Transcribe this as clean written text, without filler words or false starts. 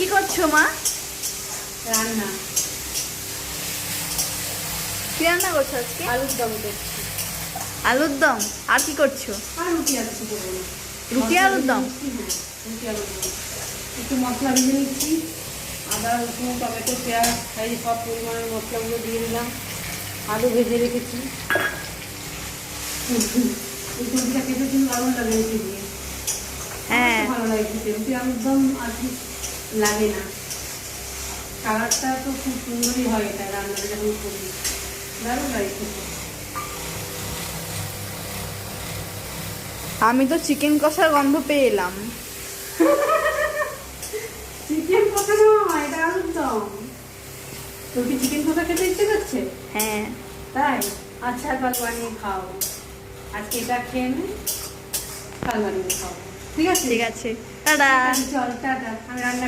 কি করছো মা? রান্না। কি রান্না করছো আজকে? আলুর দম করছি। আলুর দম। আর কি করছো? আর রুটি আর কিছু করবো না। রুটি আলুর দম? হ্যাঁ, রুটি আলুর দম। একটু মশলা ভেজে নিচ্ছি। আদা রসুন টমেটো পেঁয়াজ এই সব পরিমাণের মশলাগুলো দিয়ে দিলাম। আলু ভেজে রেখেছি। এই সবজিটা খেতে কিন্তু দারুণ লাগে রুটি দিয়ে। হ্যাঁ। ভালো লাগে খেতে। রুটি আলুর দম আর কি লাগে না। কালারটা তো খুব সুন্দরই হয়, এটা রান্নাটা যখন করি দারুণ লাগে খেতে। আমি তো চিকেন কষার গন্ধ পেয়ে এলাম। চিকেন কষা নয়, এটা আলুর দম। তোর কি চিকেন কষা খেতে ইচ্ছে করছে? হ্যাঁ। তাই? আচ্ছা, কাল বানিয়ে খাও। আজকে এটা খেয়ে নে, কাল বানিয়ে খাও। ঠিক আছে? ঠিক আছে, টাটা। চল টাটা, আমি রান্না